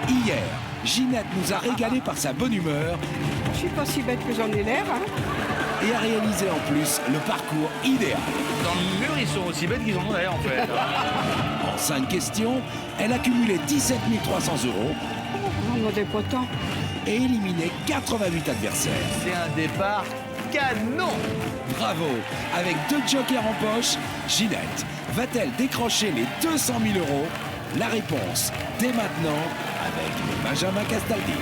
Hier, Ginette nous a régalé par sa bonne humeur Je suis pas si bête que j'en ai l'air, hein. et a réalisé en plus le parcours idéal. Dans le mur, ils sont aussi bêtes qu'ils en ont l'air, en fait. En 5 questions, elle a cumulé 17 300 € On n'en est pas tant. et éliminé 88 adversaires. C'est un départ canon. Bravo! Avec 2 jokers en poche, Ginette va-t-elle décrocher les 200 000 €? La réponse dès maintenant avec Benjamin Castaldi.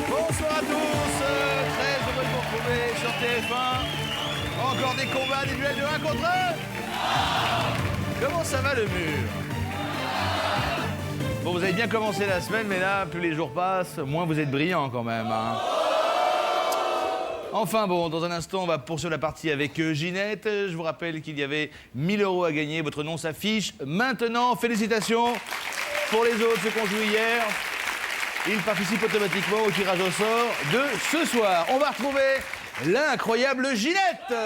Bonsoir à tous, très heureux de vous retrouver sur TF1. Encore des combats, des duels de 1 contre 1. Comment ça va le mur? Bon, vous avez bien commencé la semaine, mais là, plus les jours passent, moins vous êtes brillants quand même. Hein. Enfin bon, dans un instant, on va poursuivre la partie avec Ginette. Je vous rappelle qu'il y avait 1 000 € à gagner. Votre nom s'affiche maintenant. Félicitations pour les autres, ceux qu'on joue hier. Ils participent automatiquement au tirage au sort de ce soir. On va retrouver l'incroyable Ginette. Ça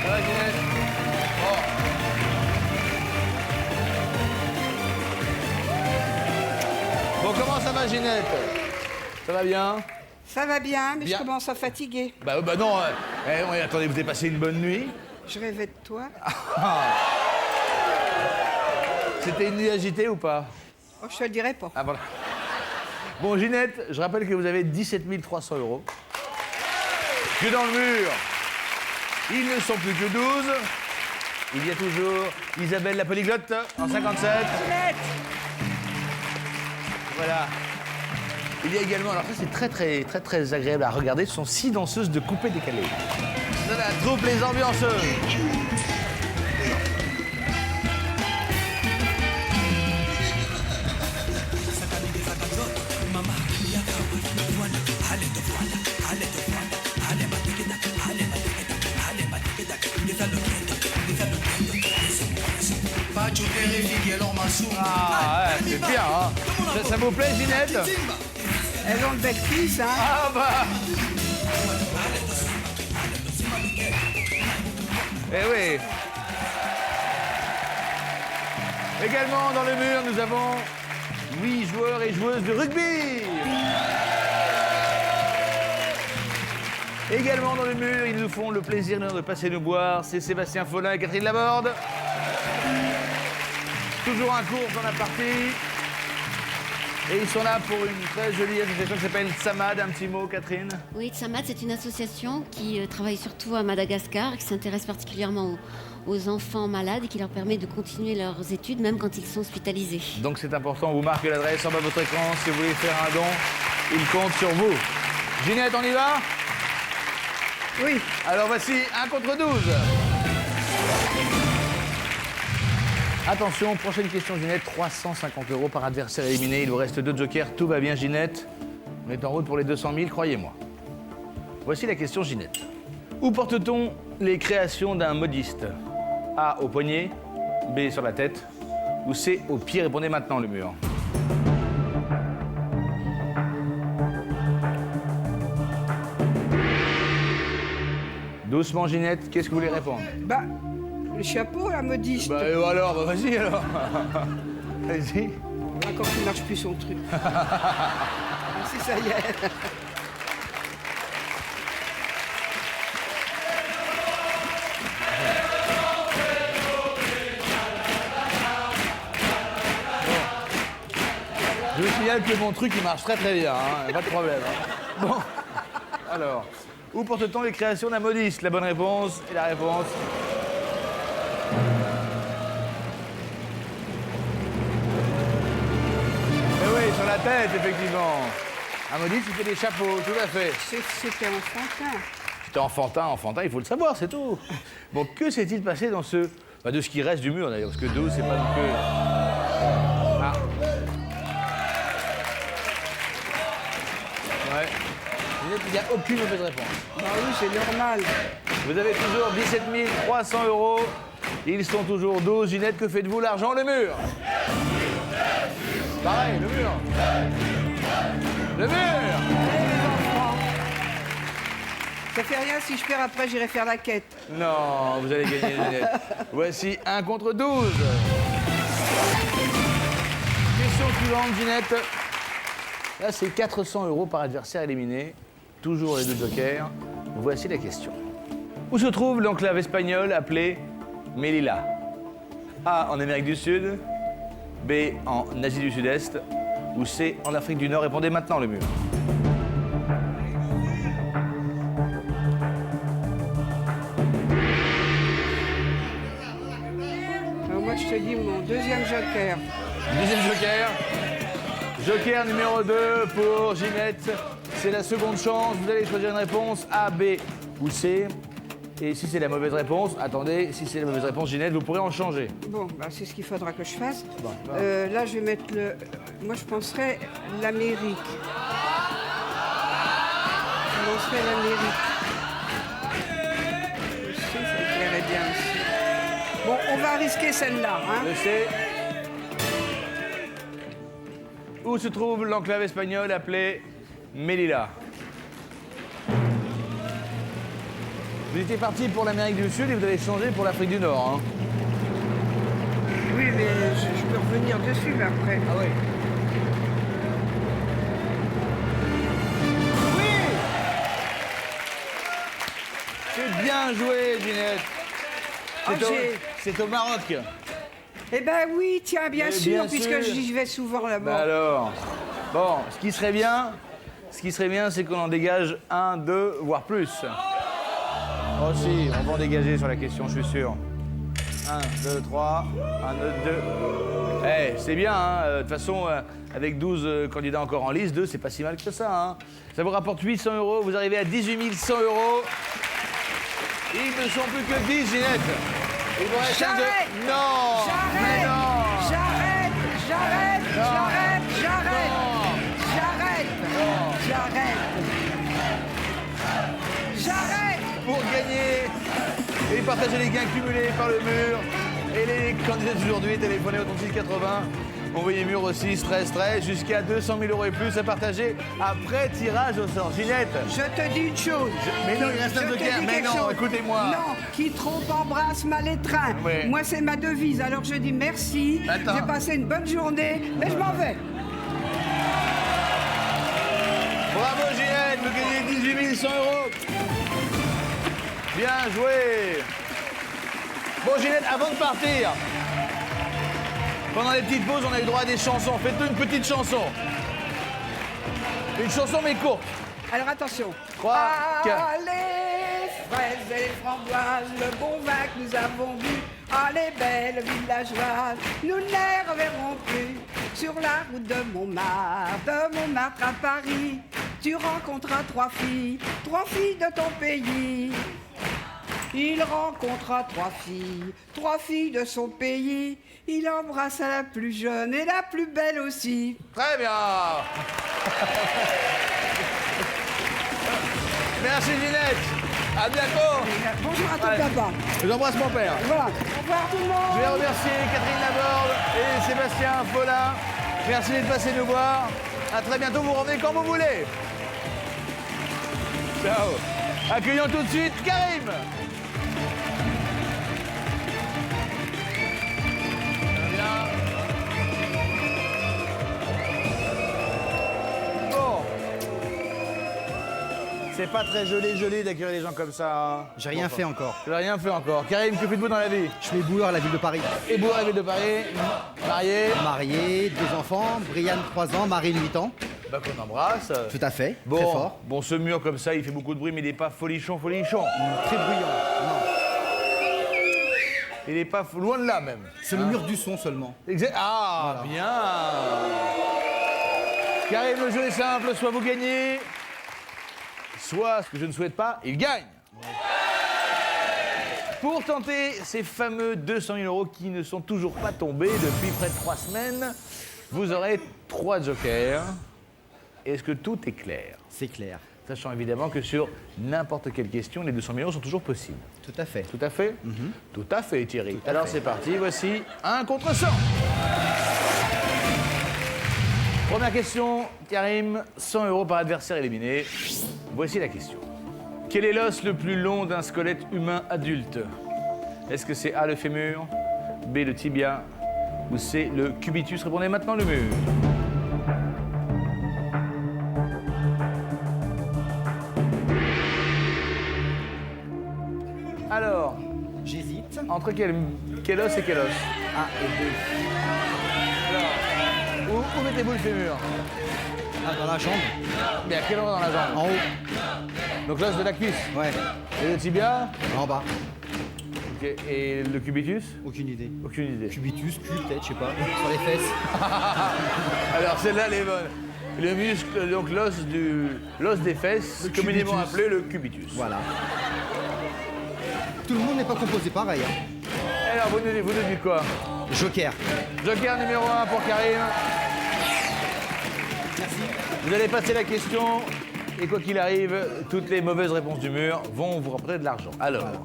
va, Ginette? Oh. Bon, comment ça va, Ginette? Ça va bien? Ça va bien, mais Bien. je commence à fatiguer. Bah non, attendez, vous avez passé une bonne nuit? Je rêvais de toi. C'était une nuit agitée ou pas? Oh, je te le dirai pas. Ah voilà. Bon, Ginette, je rappelle que vous avez 17 300 €. Que dans le mur, ils ne sont plus que 12. Il y a toujours Isabelle la polyglotte en 57. Voilà. Il y a également, alors ça c'est très agréable à regarder, ce sont 6 danseuses de coupé décalé. De la troupe Les Ambianceuses. Ah ouais, c'est bien, hein. Ça vous plaît, Ginette? Elles ont de belles cuisses, hein. Ah bah. Eh oui. Également dans le mur, nous avons 8 joueurs et joueuses de rugby. Également dans le mur, ils nous font le plaisir de passer nous boire. C'est Sébastien Follin et Catherine Laborde. Toujours un cours dans la partie. Et ils sont là pour une très jolie association qui s'appelle Tsamad. Un petit mot, Catherine? Oui, Tsamad, c'est une association qui travaille surtout à Madagascar, qui s'intéresse particulièrement aux enfants malades et qui leur permet de continuer leurs études même quand ils sont hospitalisés. Donc c'est important, vous marquez l'adresse en bas de votre écran. Si vous voulez faire un don, ils comptent sur vous. Ginette, on y va? Oui. Alors voici 1 contre 12. Attention, prochaine question, Ginette. 350 € par adversaire éliminé. Il vous reste 2 jokers. Tout va bien, Ginette. On est en route pour les 200 000, croyez-moi. Voici la question, Ginette. Où porte-t-on les créations d'un modiste? A, au poignet. B, sur la tête. Ou C, au pied? Répondez maintenant, le mur. Doucement, Ginette. Qu'est-ce que vous voulez répondre? Bah, le chapeau, la modiste. Bah et alors, bah vas-y alors. Vas-y. Encore qu'il marche plus son truc. Si ça y est. Je vous signale que mon truc il marche très bien, hein, pas de problème. Hein. Bon, alors, où porte-t-on les créations d'un modiste? La bonne réponse et la réponse. Eh oui, sur la tête, effectivement. Un modiste, il fait des chapeaux, tout à fait. C'était enfantin. C'était enfantin, il faut le savoir, c'est tout. Bon, que s'est-il passé dans ce... Bah, de ce qui reste du mur, d'ailleurs, parce que 12, c'est pas non plus... Ah. Ouais. Il n'y a aucune mauvaise réponse. Bah oui, c'est normal. Vous avez toujours 17 300 €. Ils sont toujours 12. Ginette, que faites-vous? L'argent, le mur. Pareil, le mur. Le mur. Ça fait rien, si je perds après, j'irai faire la quête. Non, vous allez gagner, Ginette. Voici 1 contre 12. Question suivante, Ginette. Là, c'est 400 € par adversaire éliminé. Toujours les 2 jokers. Voici la question. Où se trouve l'enclave espagnole appelée Melilla? A, en Amérique du Sud. B, en Asie du Sud-Est. Ou C, en Afrique du Nord. Répondez maintenant, le mur. Alors moi, je te dis mon deuxième joker. Deuxième joker. Joker numéro 2 pour Ginette. C'est la seconde chance. Vous allez choisir une réponse A, B ou C. Et si c'est la mauvaise réponse, attendez, si c'est la mauvaise réponse, Ginette, vous pourrez en changer. Bon, bah, c'est ce qu'il faudra que je fasse. Bon. Là, je vais mettre le... Moi, je penserais l'Amérique. Je penserais l'Amérique. Je sais, ça me plairait bien aussi. Bon, on va risquer celle-là, hein. Le C. Où se trouve l'enclave espagnole appelée Melilla? Vous étiez parti pour l'Amérique du Sud et vous avez changé pour l'Afrique du Nord. Hein. Oui, mais je peux revenir dessus mais après. Ah oui. Oui. C'est bien joué, Ginette. C'est au Maroc. Eh ben oui, tiens, bien Mais sûr, bien puisque sûr. j'y vais souvent là-bas. Bah alors. Bon, ce qui serait bien, c'est qu'on en dégage 1, 2, voire plus. Oh si, on va en dégager sur la question, je suis sûr. 1, 2, 3, 1, 2, 2. Eh, c'est bien, hein. De toute façon, avec 12 candidats encore en liste, 2, c'est pas si mal que ça, hein. Ça vous rapporte 800 €, vous arrivez à 18 100 €. Ils ne sont plus que 10, Ginette. Il vous reste un de... J'arrête. Non. Mais J'arrête. non. J'arrête. J'arrête. Non. J'arrête. J'arrête. Non. J'arrête. J'arrête. J'arrête. Pour gagner et partager les gains cumulés par le mur. Et les candidats d'aujourd'hui, téléphonez au 3680. Envoyez mur au 6 13 13 jusqu'à 200 000 € et plus à partager après tirage au sort. Ginette. Je te dis une chose. Mais non, il reste un Je te joker. dis Mais quelque non, chose. écoutez-moi. Non, qui trompe embrasse mal étreint. Oui. Moi, c'est ma devise. Alors je dis merci. Attends. J'ai passé une bonne journée, mais je m'en vais. Bravo Ginette, vous gagnez 18 100 €. Bien joué. Bon Ginette, avant de partir, pendant les petites pauses, on a eu droit à des chansons. Faites-nous une petite chanson. Une chanson mais courte. Alors attention. 3, 4. Ah, les fraises et les framboises, le bon vin que nous avons bu. Ah, les belles villageoises, nous ne les reverrons plus. Sur la route de Montmartre à Paris, tu rencontreras 3 filles de ton pays. Il rencontra 3 filles de son pays. Il embrassa la plus jeune et la plus belle aussi. Très bien. Merci Ginette. À bientôt. Bonjour à ton Ouais. papa. J'embrasse mon père. Voilà. Au revoir tout le monde. Je vais remercier Catherine Laborde et Sébastien Follin. Merci d'être passé nous voir. À très bientôt, vous revenez quand vous voulez. Ciao. Accueillons tout de suite Karim. Bon. C'est pas très joli d'accueillir les gens comme ça. Hein. J'ai rien fait encore. Tu n'as rien fait encore. Karim, que faites-vous dans la vie? Je suis éboueur à la ville de Paris. Et vous, à la ville de Paris, marié. Marié, 2 enfants, Brianne 3 ans, Marine 8 ans. Bah qu'on embrasse. Tout à fait, Bon, très fort. bon, ce mur comme ça, il fait beaucoup de bruit, mais il n'est pas folichon. Très bruyant. Non. Il n'est pas loin de là même. C'est le mur du son seulement. Ah, Voilà. bien. Karim, le jeu est simple, soit vous gagnez, soit, ce que je ne souhaite pas, il gagne. Pour tenter ces fameux 200 000 € qui ne sont toujours pas tombés depuis près de 3 semaines, vous aurez 3 jokers. Est-ce que tout est clair? C'est clair. Sachant évidemment que sur n'importe quelle question, les 200 000 € sont toujours possibles. Tout à fait. Tout à fait? Tout à fait, Thierry. Tout à Alors fait. c'est parti, voici 1 contre 100. Première question, Karim, 100 € par adversaire éliminé. Voici la question. Quel est l'os le plus long d'un squelette humain adulte? Est-ce que c'est A, le fémur, B, le tibia ou C, le cubitus? Répondez maintenant le mur. Alors, J'hésite. entre quel os et quel os? A et B. Alors, où mettez-vous le fémur? Ah, dans la jambe. Mais à quel endroit dans la jambe? En haut. Donc l'os de la cuisse. Ouais. Et le tibia? En bas. Ok. Et le cubitus? Aucune idée. Aucune idée. Cubitus, cul peut-être, je sais pas. Sur les fesses. Alors celle-là, elle est bonne. Le muscle, donc l'os des fesses, Le communément cubitus. appelé le cubitus. Voilà. Tout le monde n'est pas composé pareil. Hein. Alors, vous nous dites quoi? Joker. Joker numéro 1 pour Karim. Merci. Vous allez passer la question, et quoi qu'il arrive, toutes les mauvaises réponses du mur vont vous rapporter de l'argent. Alors, Voilà.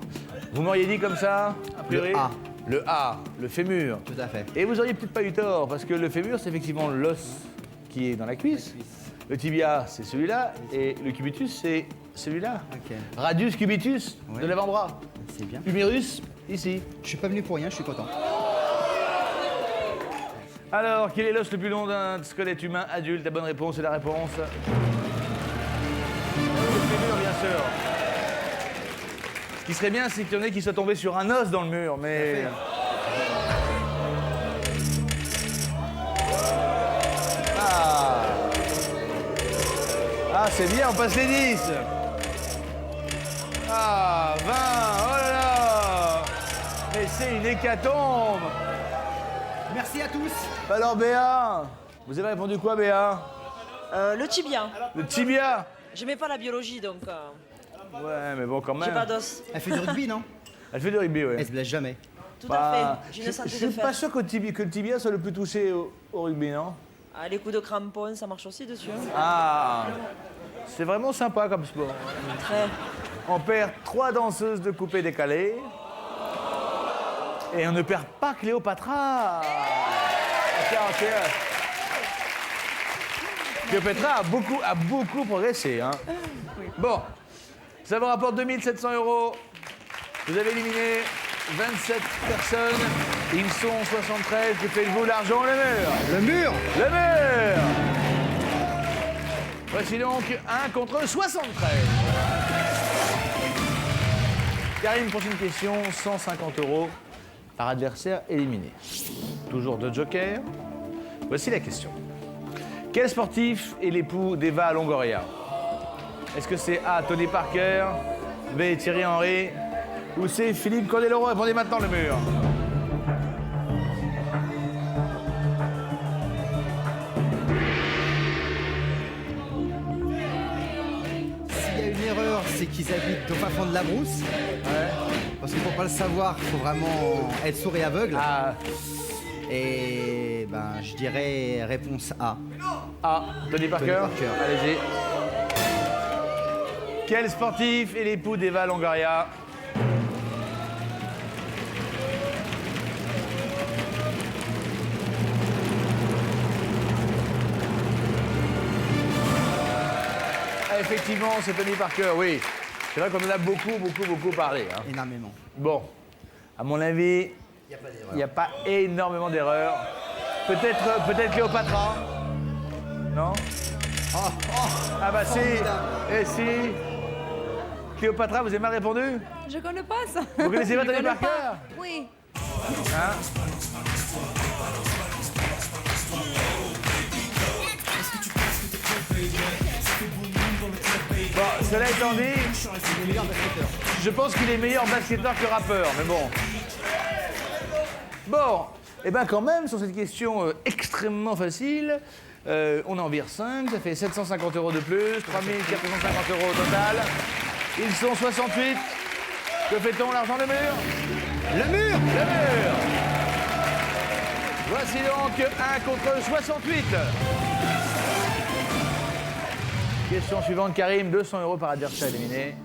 vous m'auriez dit comme ça, a priori? Le A. Le A, le fémur. Tout à fait. Et vous auriez peut-être pas eu tort, parce que le fémur, c'est effectivement l'os qui est dans la cuisse. Le tibia, c'est celui-là, et le cubitus, c'est celui-là. Ok. Radius cubitus, Ouais. de l'avant-bras. C'est bien. Humérus, ici. Je suis pas venu pour rien, je suis content. Alors, quel est l'os le plus long d'un squelette humain adulte? La bonne réponse est la réponse. Le fémur, bien sûr. Ce qui serait bien, c'est qu'il y en ait qui soient tombés sur un os dans le mur, mais... Ah, ah c'est bien, on passe les 10. Ah, 20, oh là là. Mais c'est une hécatombe. Merci à tous. Alors Béa, vous avez répondu quoi Béa? Le tibia. Le tibia? J'aimais pas la biologie, donc Ouais, mais bon quand j'ai même. pas d'os. Elle fait du rugby, non? Elle fait du rugby, ouais. Elle se blesse jamais. Tout Bah, à fait. J'ai une je santé suis de pas fer. sûr que le tibia soit le plus touché au rugby, non? Ah, les coups de crampon, ça marche aussi dessus. Hein. Ah, c'est vraiment sympa comme sport. Très. On perd 3 danseuses de coupé décalé. Et on ne perd pas Cléopatra. Ok. Cléopatra a beaucoup progressé. Hein. Bon, ça vous rapporte 2700 €. Vous avez éliminé 27 personnes. Ils sont 73. Que faites-vous? L'argent, le mur? Le mur. Le mur! Voici donc 1 contre 73. Karim, prochaine question, 150 € par adversaire éliminé. Toujours 2 jokers. Voici la question. Quel sportif est l'époux d'Eva Longoria? Est-ce que c'est A, Tony Parker, B, Thierry Henry ou C, Philippe Candeloro? Répondez maintenant le mur. S'il y a une erreur, c'est qu'ils habitent au fin fond de la brousse. Parce que pour pas le savoir, il faut vraiment être sourd et aveugle. Ah, Et ben, je dirais réponse A. A, Tony Parker. Parker. Allez-y. Quel sportif est l'époux d'Eva Longoria? Ah, effectivement, c'est Tony Parker, oui. C'est vrai qu'on en a beaucoup parlé. Hein. Énormément. Bon, à mon avis, il n'y a pas énormément d'erreurs. Peut-être Cléopatra? Non? Ah bah si. Eh si. Cléopatra, vous avez mal répondu? Je connais pas ça. Vous connaissez pas Je Tony connais Parker? pas. Oui. Hein? Bon, cela étant dit, je pense qu'il est meilleur basketteur que rappeur, mais bon. Bon, et bien quand même, sur cette question extrêmement facile, on en vire 5, ça fait 750 € de plus, 3450 € au total. Ils sont 68. Que fait-on, l'argent, le mur? Le mur. Le mur. Voici donc 1 contre 68. Question suivante, Karim, 200 € par adversaire éliminé.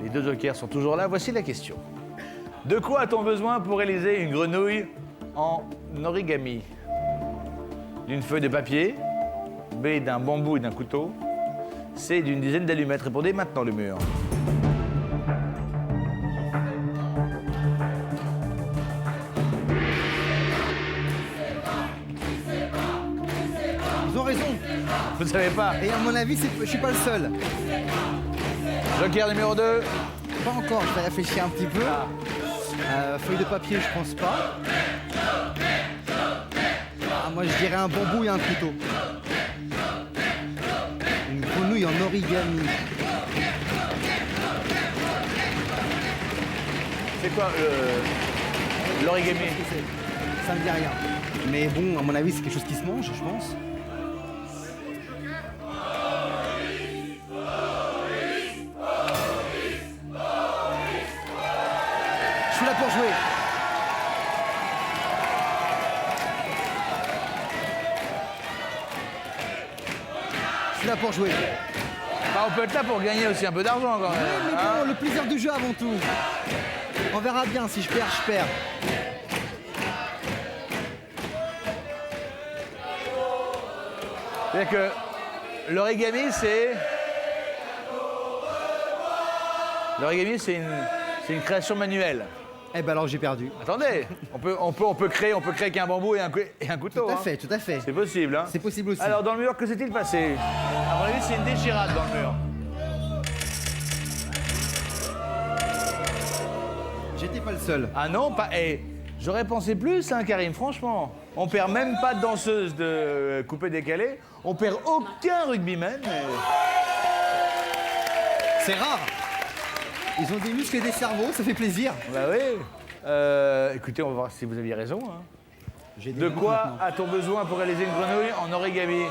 Les 2 jokers sont toujours là. Voici la question. De quoi a-t-on besoin pour réaliser une grenouille en origami? D'une feuille de papier, B, d'un bambou et d'un couteau, C, d'une dizaine d'allumettes. Répondez maintenant le mur. Vous savez pas. Et à mon avis, je suis pas le seul. Joker numéro 2. Pas encore, je vais réfléchir un petit peu. Feuille de papier, je pense pas. Ah, moi, je dirais un bambou et un couteau. Une grenouille en origami. C'est quoi l'origami? Ça me dit rien. Mais bon, à mon avis, c'est quelque chose qui se mange, je pense. Je suis là pour jouer. Je suis là pour jouer. Bah, on peut être là pour gagner aussi un peu d'argent quand même. Mais hein. bon, le plaisir du jeu avant tout. On verra bien, si je perds, je perds. C'est-à-dire que l'origami, c'est... L'origami, c'est une création manuelle. Eh ben alors j'ai perdu. Attendez, on peut créer qu'un bambou et un couteau. Tout à hein. fait, tout à fait. C'est possible, hein. C'est possible aussi. Alors, dans le mur, que s'est-il passé? À mon avis, c'est une déchirade dans le mur. J'étais pas le seul. Ah non, pas... Eh, j'aurais pensé plus, hein, Karim, franchement. On perd même pas de danseuse de coupé-décalé. On perd aucun rugbyman. C'est rare. Ils ont des muscles et des cerveaux, ça fait plaisir. Bah oui. Écoutez, on va voir si vous aviez raison. Hein. J'ai des De muscles quoi maintenant. a-t-on besoin pour réaliser une grenouille en origami?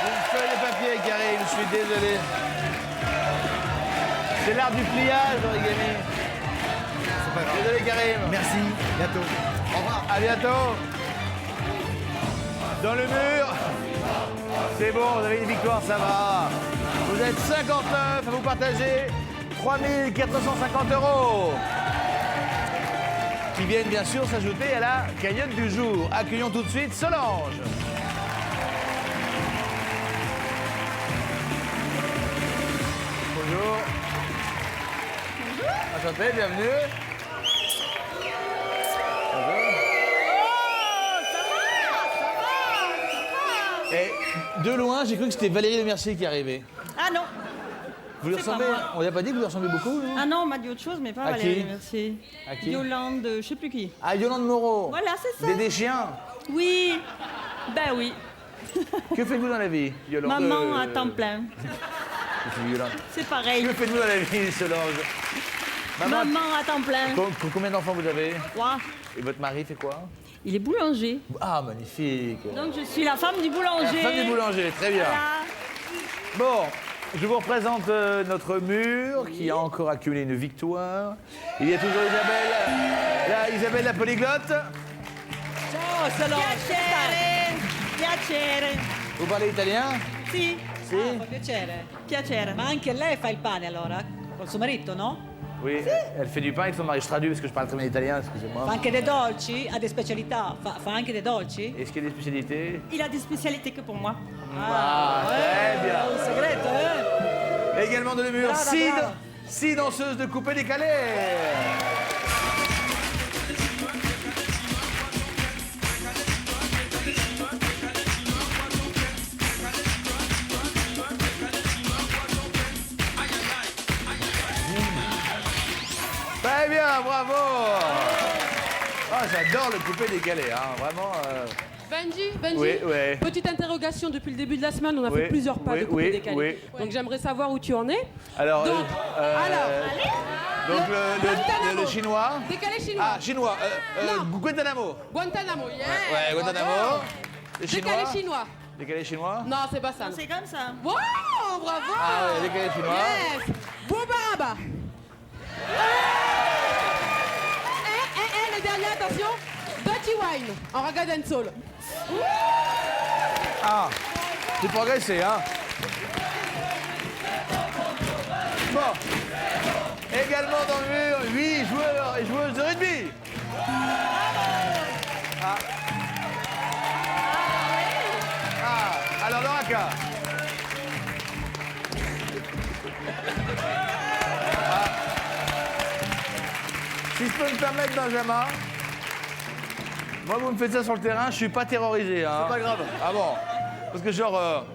Une feuille de papier, Karim, je suis désolé. C'est l'art du pliage, origami. C'est pas grave. Désolé, Karim. Merci, bientôt. Au revoir. À bientôt. Dans le mur. C'est bon, vous avez une victoire, ça va. Vous êtes 59 à vous partager 3 450 €. Qui viennent bien sûr s'ajouter à la cagnotte du jour. Accueillons tout de suite Solange. Bonjour. Enchanté, bienvenue. Et de loin, j'ai cru que c'était Valérie Lemercier qui arrivait. Ah non. Vous lui C'est pas ressemblez? moi. On lui a pas dit que vous lui ressemblez beaucoup, non? Ah non, on m'a dit autre chose, mais pas À Valérie, qui merci. À qui? Yolande, je sais plus qui. Ah, Yolande Moreau. Voilà, c'est ça. Dédé Chien. Oui. Ben oui. Que faites-vous dans la vie, Yolande? Maman à temps plein. Yolande. C'est pareil. Que faites-vous dans la vie, Solange? Maman à temps plein. Combien d'enfants vous avez? 3. Et votre mari fait quoi? Il est boulanger. Ah, magnifique. Donc je suis la femme du boulanger. La femme du boulanger, très bien. Voilà. Bon, je vous représente notre mur qui a encore accumulé une victoire. Il y a toujours Isabelle. Là, Isabelle la polyglotte. Ciao, Solange. Piacere. Piacere. Vous parlez italien? Sì. Si? Fa piacere. Piacere. Ma anche lei fa il pane allora? Col suo marito, no? Oui, elle fait du pain avec son mari. Je traduis parce que je parle très bien italien, excusez-moi. Fa anche dei dolci? Ha delle specialità? Fa anche dei dolci? Est-ce qu'il y a des spécialités? Il a des spécialités que pour moi. Ah, très bien. Un segreto, eh? Également de le mur, Brava, 6 brava. danseuses de coupé décalé. Très bien, bravo. Ah, j'adore le coupé décalé, hein, vraiment. Benji, Oui, oui. petite interrogation depuis le début de la semaine, on a Oui, fait plusieurs pas oui, de coupé oui, décalé. oui. Donc j'aimerais savoir où tu en es. Alors, Donc, donc Guantanamo. le chinois. Décalé chinois. Ah, chinois. Non. Guantanamo. Guantanamo, yeah. Ouais, Guantanamo. Bravo. Le chinois. Décalé chinois. Décalé chinois. Non, c'est pas ça. C'est comme ça. Wow, bravo. Ah ouais, décalé chinois. Yes. Boubaba. Le dernier, attention. Dirty Wine en raga dancehall. Ah, j'ai progressé, hein. Bon. Également dans le mur, 8 joueurs et joueuses de rugby. Ah. Ah, alors Loraka. Si je peux me permettre, Benjamin, moi, vous me faites ça sur le terrain, je suis pas terrorisé. Hein. C'est pas grave. Ah bon? Parce que genre...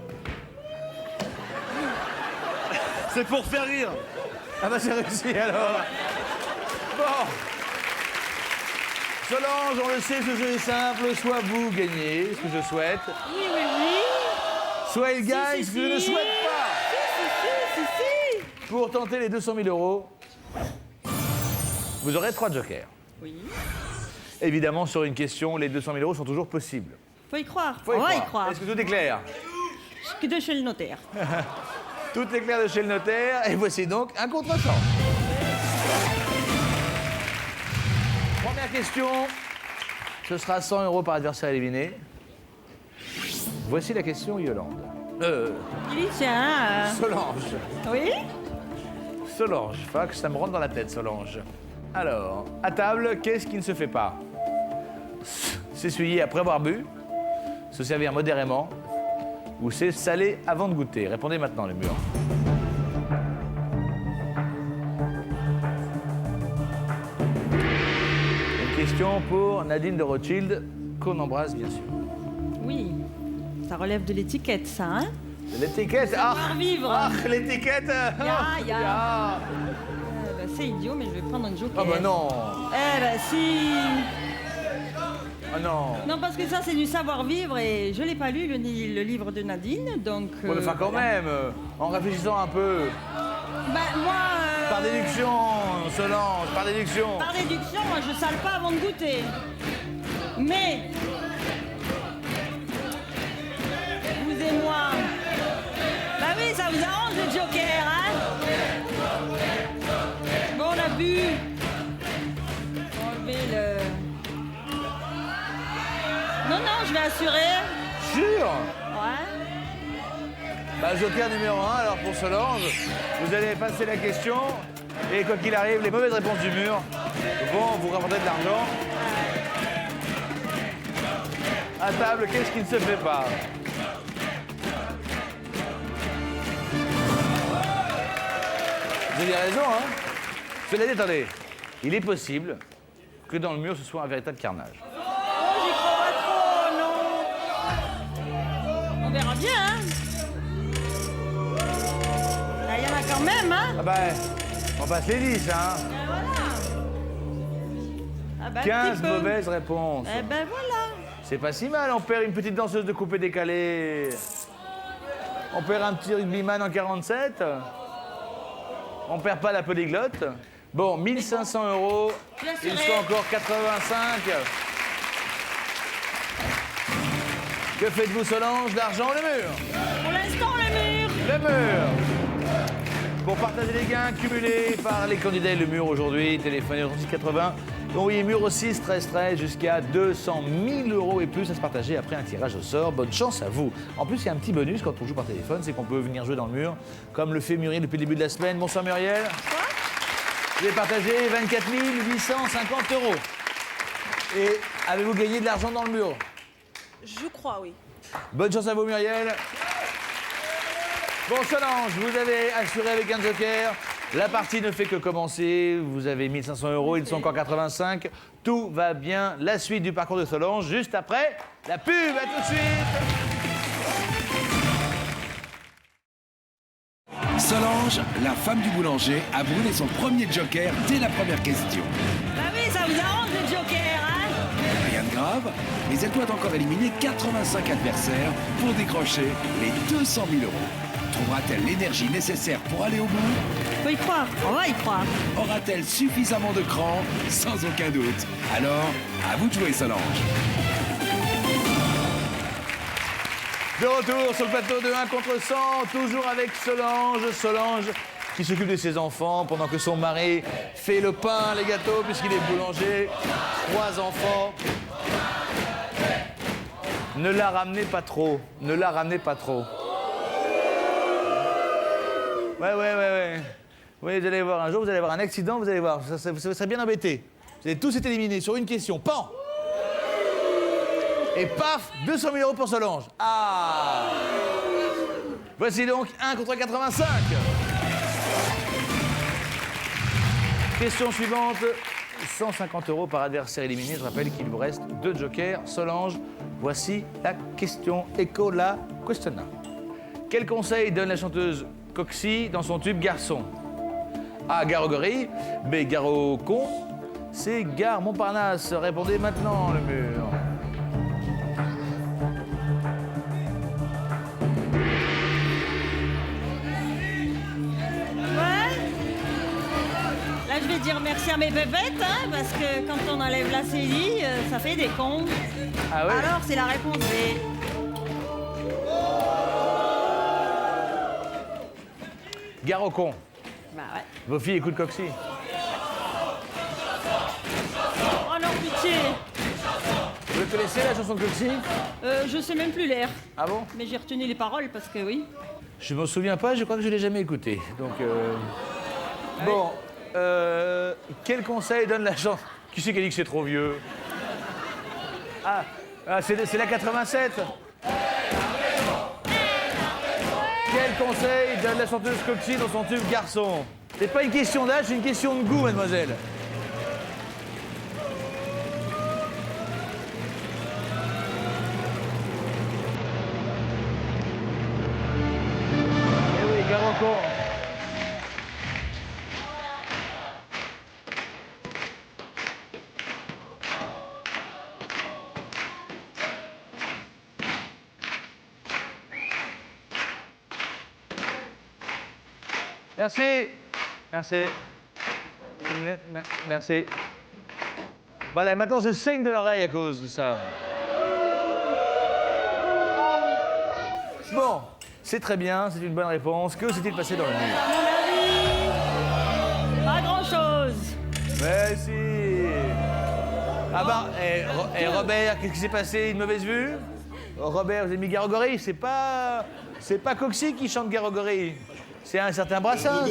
C'est pour faire rire. Ah bah, j'ai réussi, alors. Bon. Solange, on le sait, ce jeu est simple. Soit vous gagnez, ce que je souhaite. Oui, oui, oui. Soit il gagne, ce que je ne souhaite pas. Si. Pour tenter les 200 000 euros, vous aurez 3 jokers. Oui. Évidemment, sur une question, les 200 000 euros sont toujours possibles. Faut y croire. Faut On va y croire. Est-ce que tout est clair? Que de chez le notaire. Tout est clair de chez le notaire, et voici donc un contresens. Première question, ce sera 100 euros par adversaire éliminé. Voici la question Yolande. Il y tient. Solange. Oui. Solange, fuck, ça me rentre dans la tête, Solange. Alors, à table, qu'est-ce qui ne se fait pas? S'essuyer après avoir bu, se servir modérément, ou c'est saler avant de goûter? Répondez maintenant, les murs. Une question pour Nadine de Rothschild, qu'on embrasse bien sûr. Oui. Ça relève de l'étiquette, ça, hein? L'étiquette, Savoir-vivre. L'étiquette. Ya. C'est idiot, mais je vais prendre un joker. Ah bah non. Eh ben si. Ah non. Non, parce que ça, c'est du savoir-vivre et je l'ai pas lu, le livre de Nadine, donc... Bon, enfin quand voilà. même, en réfléchissant un peu. Bah, moi... Par déduction, Solange, par déduction. Par déduction, moi, je sale pas avant de goûter. Mais... Vous et moi... Bah oui, ça vous arrange, le joker, hein? Bon, on a bu... Enlever le... Non, je vais assurer. Sûr? Ouais. Bah, joker numéro 1, alors pour Solange, vous allez passer la question, et quoi qu'il arrive, les mauvaises réponses du mur vont vous rapporter de l'argent. À table, qu'est-ce qui ne se fait pas? Vous avez raison, hein? Cela dit, attendez, il est possible que dans le mur, ce soit un véritable carnage. Oh, j'y crois pas trop, non. On verra bien, hein. Là, il y en a quand même, hein. Ah ben, on passe les 10, hein? Ben voilà. Ah ben, un 15 petit peu. mauvaises réponses. Eh ben voilà. C'est pas si mal, on perd une petite danseuse de coupé décalé. On perd un petit rugbyman en 47. On perd pas la polyglotte. Bon, 1500 euros. Je Il faut encore 85. Que faites-vous, Solange? L'argent ou le mur? Pour l'instant, le mur. Le mur. Pour partager les gains cumulés par les candidats et le mur aujourd'hui, téléphonez au 3680. Envoyez mur au 6 13 13 jusqu'à 200 000 euros et plus à se partager après un tirage au sort. Bonne chance à vous. En plus, il y a un petit bonus quand on joue par téléphone, c'est qu'on peut venir jouer dans le mur, comme le fait Muriel depuis le début de la semaine. Bonsoir Muriel. Vous avez partagé 24 850 euros. Et avez-vous gagné de l'argent dans le mur? Je crois, oui. Bonne chance à vous Muriel. Bon Solange, vous avez assuré avec un joker. La partie ne fait que commencer. Vous avez 1500 euros, ils sont encore 85. Tout va bien. La suite du parcours de Solange, juste après la pub. À tout de suite. Solange, la femme du boulanger, a brûlé son premier joker dès la première question. Bah oui, ça vous arrange, le joker, hein. Rien de grave, mais elle doit encore éliminer 85 adversaires pour décrocher les 200 000 euros. Trouvera-t-elle l'énergie nécessaire pour aller au bout? Faut y croire, on va y croire. Aura-t-elle suffisamment de cran? Sans aucun doute. Alors, à vous de jouer, Solange. De retour sur le plateau de 1 contre 100, toujours avec Solange. Solange qui s'occupe de ses enfants pendant que son mari fait le pain, les gâteaux, puisqu'il est boulanger. 3 enfants. Ne la ramenez pas trop. Ne la ramenez pas trop. Ouais. Oui, vous allez voir, un jour, vous allez avoir un accident, vous allez voir, vous serez bien embêtés. Vous allez tous être éliminés sur une question. Pan! Et paf, 200 000 euros pour Solange. Ah! Voici donc 1 contre 85. Question suivante. 150 € par adversaire éliminé. Je rappelle qu'il vous reste 2 jokers. Solange, voici la question. Écho la questionna. Quel conseil donne la chanteuse Coxy dans son tube Garçon? A. Gare au gorille. B. Gare au con. C. Gare Montparnasse. Répondez maintenant, le mur. Là, je vais dire merci à mes bébêtes, hein, parce que quand on enlève la CI, ça fait des cons. Ah ouais? Alors, c'est la réponse B. Gare au con. Bah ouais. Vos filles écoutent Coxy. Oh non, pitié. Vous le connaissez, la chanson de Coxy? Je sais même plus l'air. Ah bon? Mais j'ai retenu les paroles parce que oui. Je m'en souviens pas, je crois que je l'ai jamais écouté. Donc, bon, quel conseil donne la chanson? Qui c'est qui a dit que c'est trop vieux? Ah, c'est la 87. Quel conseil donne la chanteuse Coxy dans son tube Garçon? C'est pas une question d'âge, c'est une question de goût, mademoiselle. Eh oui, Gare au con. Merci. Merci. Merci. Voilà, maintenant je saigne de l'oreille à cause de ça. Bon, c'est très bien, c'est une bonne réponse. Que s'est-il passé dans le mur? Pas grand-chose. Mais si. Ah bah, Robert, qu'est-ce qui s'est passé? Une mauvaise vue? Robert, vous avez mis Gare au gorille? C'est pas Coxy qui chante Gare au gorille. C'est un certain Brassens.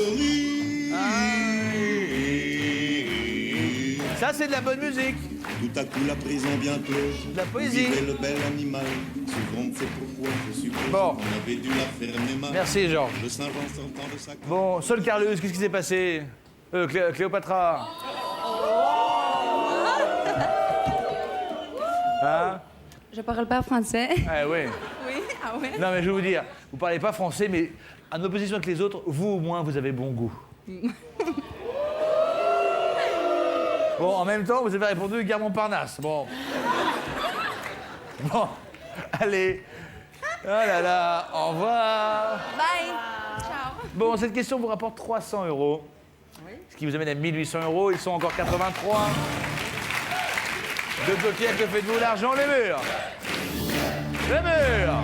Ça, c'est de la bonne musique. Tout à coup, la prison bientôt. De la poésie. Le bel animal. Souvent, c'est pourquoi je suppose Bon. on avait dû la fermer mal. Merci, Georges. Le Saint-Jean sortant de sa cour. Bon, Sol Carlus, qu'est-ce qui s'est passé? Cléopatra. Hein? Je parle pas français. Ah ouais. Oui, ah ouais. Non, mais je vais vous dire, vous parlez pas français, mais en opposition avec les autres, vous au moins, vous avez bon goût. Bon, en même temps, vous avez répondu Gare Montparnasse. Bon. Bon, allez. Oh là là, au revoir. Bye. Ciao. Bon, cette question vous rapporte 300 €. Ce qui vous amène à 1800 €. Ils sont encore 83. De jokers, que faites-vous? L'argent, les murs. Les murs.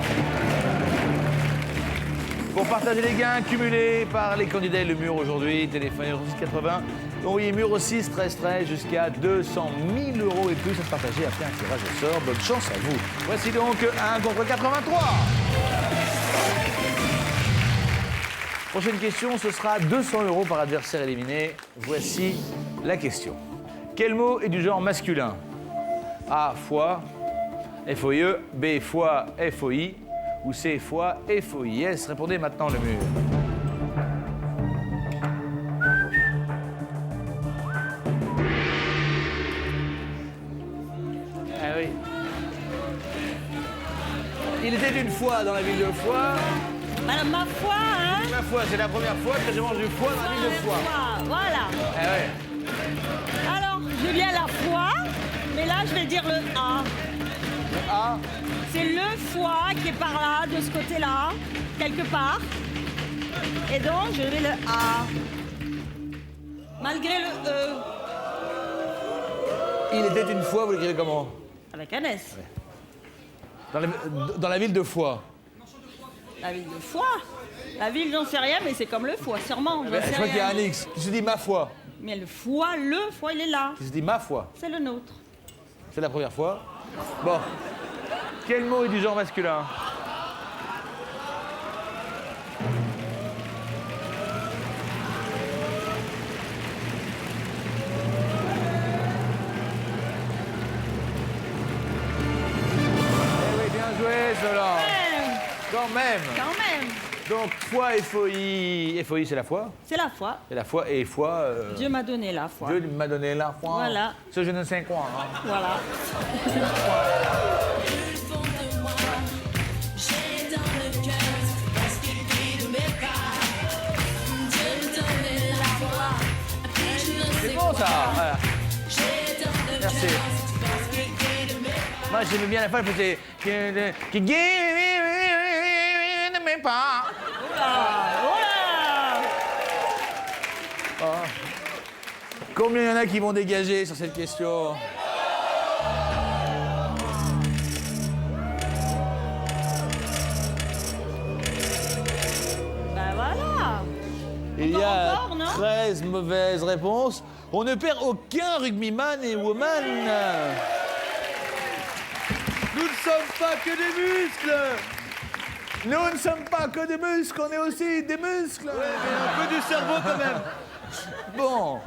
Pour partager les gains cumulés par les candidats et le mur aujourd'hui, téléphonez au 680. Envoyez mur au 6 13 13 jusqu'à 200 000 € et plus à partager après un tirage au sort. Bonne chance à vous. Voici donc 1 contre 83. Prochaine question, ce sera 200 € par adversaire éliminé. Voici la question. Quel mot est du genre masculin? A, foi, F-O-I-E, B, foi, F-O-I, ou C, foi, F-O-I-S. Répondez maintenant, le mur. Ah oui. Il était une fois dans la ville de Foix. Madame, ma foi, hein? Ma foi, c'est la première fois que je mange du foie dans la ville de Foix. Voilà. Ah ouais. Alors, j'ai bien la foi, mais là, je vais dire le A. Le A. C'est le foie qui est par là, de ce côté-là, quelque part. Et donc, je vais le A. Malgré le E. Il était une fois, vous l'écrivez comment? Avec un S. Dans la ville de Foix. La ville de Foix. La ville, j'en sais rien, mais c'est comme le foie, sûrement. j'en sais Je crois qu'il y a rien. un X. Qui se dit ma foi. Mais le foie, il est là. Qui se dit ma foi. C'est le nôtre. C'est la première fois. Bon. Quel mot est du genre masculin? Eh oui, bien joué, Solange. Quand même. Quand même. Donc, foi et folie. Et folie, c'est la foi. C'est la foi. C'est la foi et foi. Dieu m'a donné la foi. Dieu m'a donné la foi. Voilà. Ce je ne sais quoi. Hein. Voilà. C'est bon ça. Voilà. Merci. Moi, j'aimais bien la fin, je faisais. Qui ne m'aime pas. Oh. Combien il y en a qui vont dégager sur cette question? Ben voilà. Il y a encore, non 13 mauvaises réponses. On ne perd aucun rugbyman et woman. Nous ne sommes pas que des muscles. Nous ne sommes pas que des muscles, on est aussi des muscles. Ouais, mais un peu du cerveau quand même. Bon,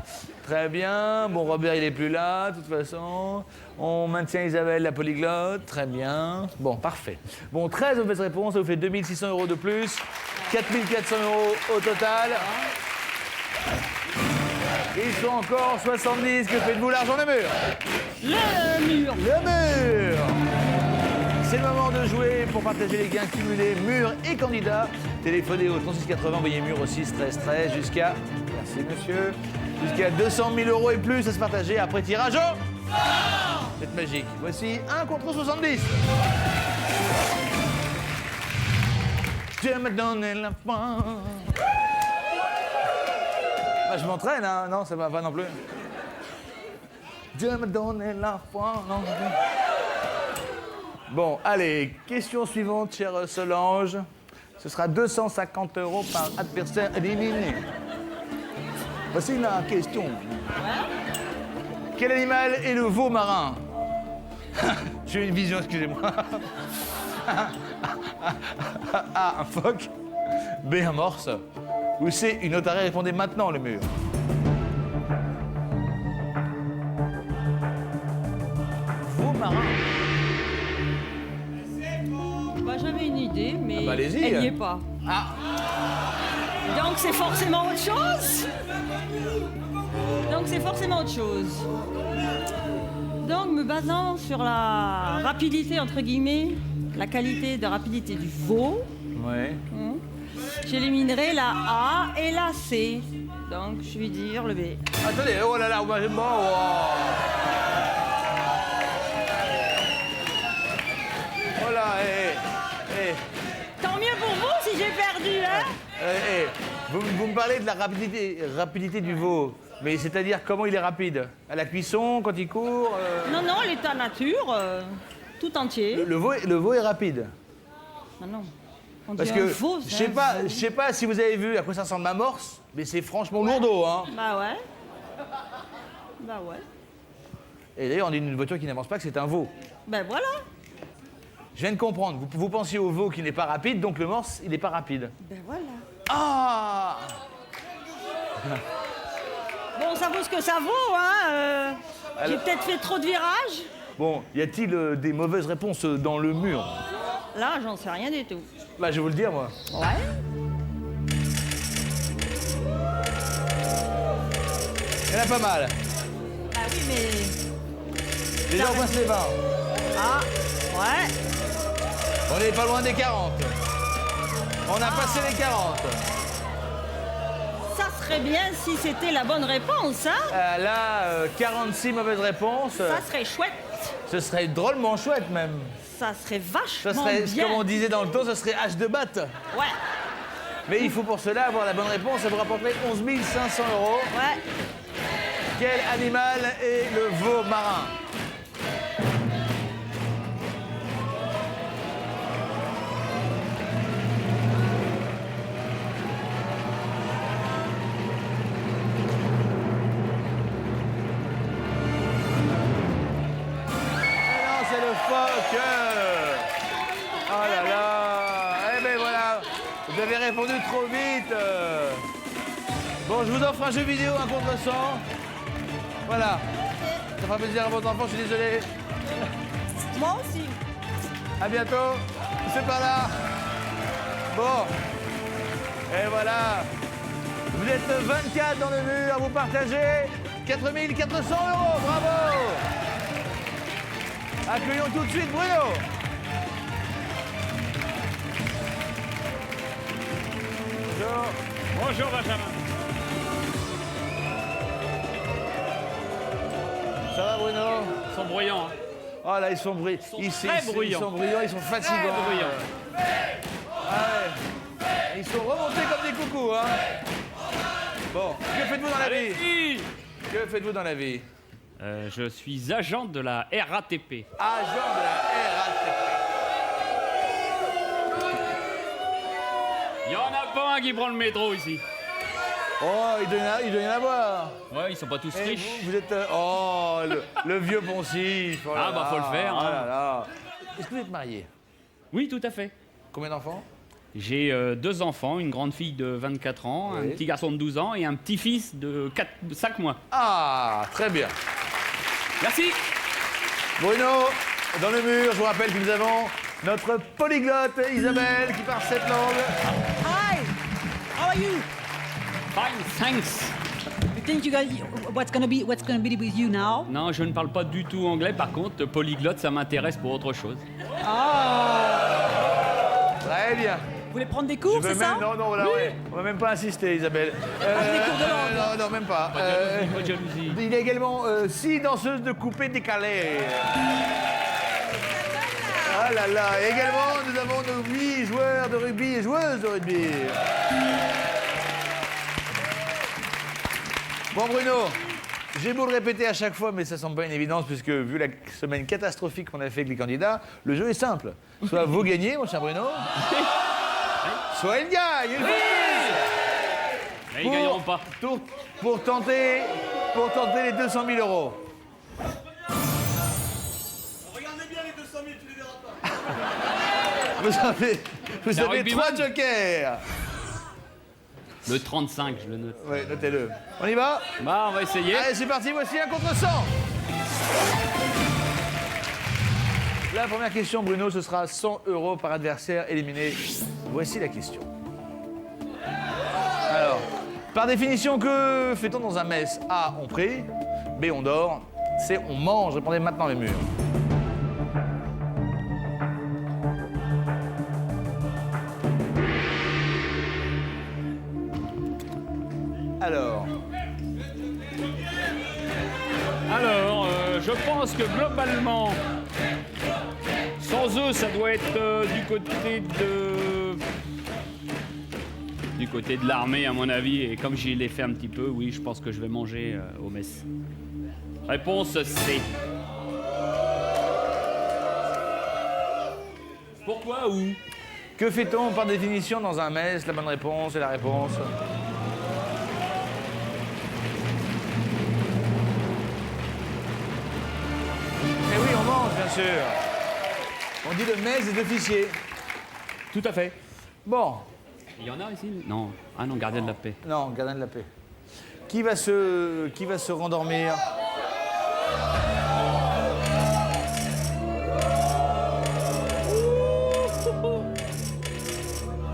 très bien. Bon, Robert, il est plus là, de toute façon. On maintient Isabelle, la polyglotte. Très bien. Bon, parfait. Bon, 13 mauvaises réponses, ça vous fait 2600 € de plus. 4400 € au total. Ils sont encore 70. Que faites-vous, l'argent, le mur? Le mur. Le mur. C'est le moment de jouer pour partager les gains cumulés, mur et candidat. Téléphonez au 3680, envoyez mur au 6 13 13 jusqu'à... Merci monsieur. Jusqu'à 200 000 € et plus à se partager après tirage au... C'est magique. Voici 1 contre 70. Dieu m'a donné la foi. Bah, je m'entraîne, hein. Non, ça va pas non plus. Dieu m'a donné la foi. Non, bon, allez, question suivante, chère Solange. Ce sera 250 € par adversaire éliminé. Voici la question. Quel animal est le veau marin? J'ai une vision, excusez-moi. A, un phoque. B, un morse. Ou C, une otarie. Répondez maintenant, le mur. Veau marin. Bah, j'avais une idée, mais Ah bah, allez-y. elle n'y est pas. Ah. Donc c'est forcément autre chose. Donc c'est forcément autre chose. Donc me basant sur la rapidité, entre guillemets, la qualité de rapidité du veau, Ouais. j'éliminerai la A et la C. Donc je vais dire le B. Attendez, oh là là, bon, oh là, Tant mieux pour vous si j'ai perdu, hein. Vous me parlez de la rapidité du veau, mais c'est-à-dire comment il est rapide? À la cuisson, quand il court Non, non, l'état nature, tout entier. le veau est rapide. Ah non. On Parce dit un que veau, je c'est un sais pas si vous avez vu à quoi ça ressemble ma morse, mais c'est franchement lourdeau, hein. Bah ouais. Bah ouais. Et d'ailleurs, on dit d'une voiture qui n'avance pas que c'est un veau. Ben voilà. Je viens de comprendre. Vous pensiez au veau qui n'est pas rapide, donc le morse, il n'est pas rapide. Ben voilà. Ah! Bon, ça vaut ce que ça vaut, hein. J'ai peut-être fait trop de virages. Bon, y a-t-il des mauvaises réponses dans le mur? Là, j'en sais rien du tout. Bah, je vais vous le dire, moi. Ouais. Il y en a pas mal. Bah oui, mais... Les gens passent les 20. Ah, ouais. On n'est pas loin des 40. On a passé les 40. Ça serait bien si c'était la bonne réponse, hein. Là, 46 mauvaises réponses. Ça serait chouette. Ce serait drôlement chouette, même. Ça serait vachement Ça serait, bien. comme on disait dans le temps, ça serait H de batte. Ouais. Mais il faut pour cela avoir la bonne réponse. Ça vous rapporterait 11 500 €. Ouais. Quel animal est le veau marin? C'est le phoque. Oh là là. Eh ben voilà, vous avez répondu trop vite. Bon, je vous offre un jeu vidéo, un contre 100. Voilà. Ça fera plaisir à votre enfant, je suis désolé. Moi aussi. À bientôt. C'est par là. Bon. Et voilà. Vous êtes 24 dans le mur, vous partagez 4 400 €. Bravo. Accueillons tout de suite Bruno. Bonjour. Bonjour Benjamin. Ça va Bruno? Ils sont bruyants. Hein. Oh là, ils sont bruyants. Ils sont très bruyants. Ils sont bruyants, ils sont fatigants. Très bruyants. Ah ouais. Ils sont remontés comme des coucous, hein. Bon, que faites-vous dans la vie? Que faites-vous dans la vie? Je suis agent de la RATP. Agent de la RATP. Il y en a pas un qui prend le métro ici. Oh, il doit y en avoir. Ouais, ils sont pas tous riches. Vous êtes... oh, le vieux poncif. Oh là Ah, bah, là, faut le faire. Oh Hein. là là. Est-ce que vous êtes marié? Oui, tout à fait. Combien d'enfants? J'ai 2 enfants, une grande fille de 24 ans, Oui. un petit garçon de 12 ans et un petit-fils de 5 mois. Ah, très bien. Merci. Bruno, dans le mur, je vous rappelle que nous avons notre polyglotte Isabelle qui parle 7 langues. Hi, how are you? Fine, thanks. You think you got what's gonna be with you now? Non, je ne parle pas du tout anglais. Par contre, polyglotte, ça m'intéresse pour autre chose. Très bien. Vous voulez prendre des cours, c'est ça? Non, voilà, ouais. On va même pas insister, Isabelle. des cours de langue. Non, même pas. Pas de jalousie, pas de jalousie. Il y a également 6 danseuses de coupé décalé. Ah là là. Et également, nous avons nos 8 joueurs de rugby et joueuses de rugby. Bon, Bruno, j'ai beau le répéter à chaque fois, mais ça semble pas une évidence, puisque vu la semaine catastrophique qu'on a fait avec les candidats, le jeu est simple. Soit vous gagnez, mon cher Bruno, soit il gagne. Il faut Mais ils gagneront pas. pour tenter les 200 000 €. Regardez bien les 200 000, tu les verras pas. Vous avez 3 jokers. Le 35, je le note. Oui, notez-le. On y va? Bah, on va essayer. Allez, c'est parti, voici un contre 100. La première question, Bruno, ce sera 100 € par adversaire éliminé. Voici la question. Alors, par définition, que fait-on dans un mess? A, on prie. B, on dort. C, on mange. Répondez maintenant les murs. Alors, je pense que globalement, sans eux, ça doit être du côté de l'armée, à mon avis. Et comme j'y l'ai fait un petit peu, oui, je pense que je vais manger au mess. Réponse C. Pourquoi ou? que fait-on par définition dans un mess? La bonne réponse est la réponse. Eh oui, on mange, bien sûr. On dit le mess des officiers. Tout à fait. Bon. Il y en a ici? Non. Ah non, gardien de la paix. Non, gardien de la paix. Qui va se rendormir?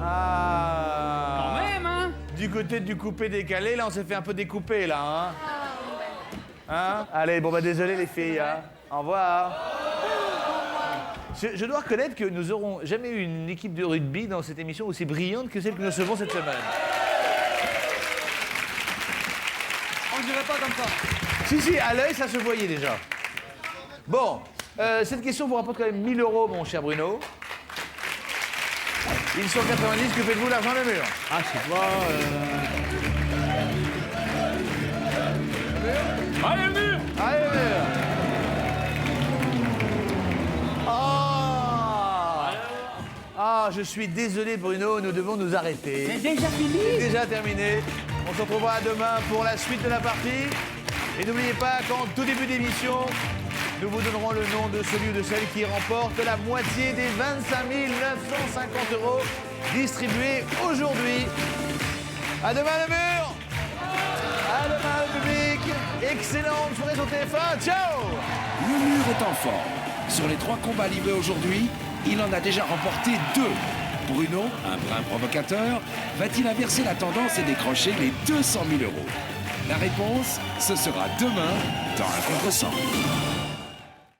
Ah. Quand même, hein? Du côté du coupé décalé, là, on s'est fait un peu découper, là, hein? Hein? Allez, bon, bah, désolé, les filles, hein? Au revoir. Je dois reconnaître que nous n'aurons jamais eu une équipe de rugby dans cette émission aussi brillante que celle que nous recevons cette semaine. On ne dirait pas comme ça. Si, à l'œil, ça se voyait déjà. Bon, cette question vous rapporte quand même 1000 €, mon cher Bruno. Ils sont 90, que faites-vous l'argent le mur? Ah, je sais pas. Allez, le mur! Allez, le mur! Ah, je suis désolé, Bruno, nous devons nous arrêter. C'est déjà fini. C'est déjà terminé. On se retrouvera demain pour la suite de la partie. Et n'oubliez pas qu'en tout début d'émission, nous vous donnerons le nom de celui ou de celle qui remporte la moitié des 25 950 € distribués aujourd'hui. À demain, le mur! À demain, le public! Excellente soirée sur TF1. Ciao! Le mur est en forme. Sur les 3 combats livrés aujourd'hui, il en a déjà remporté 2. Bruno, un brin provocateur, va-t-il inverser la tendance et décrocher les 200 000 euros? La réponse, ce sera demain dans un contresens.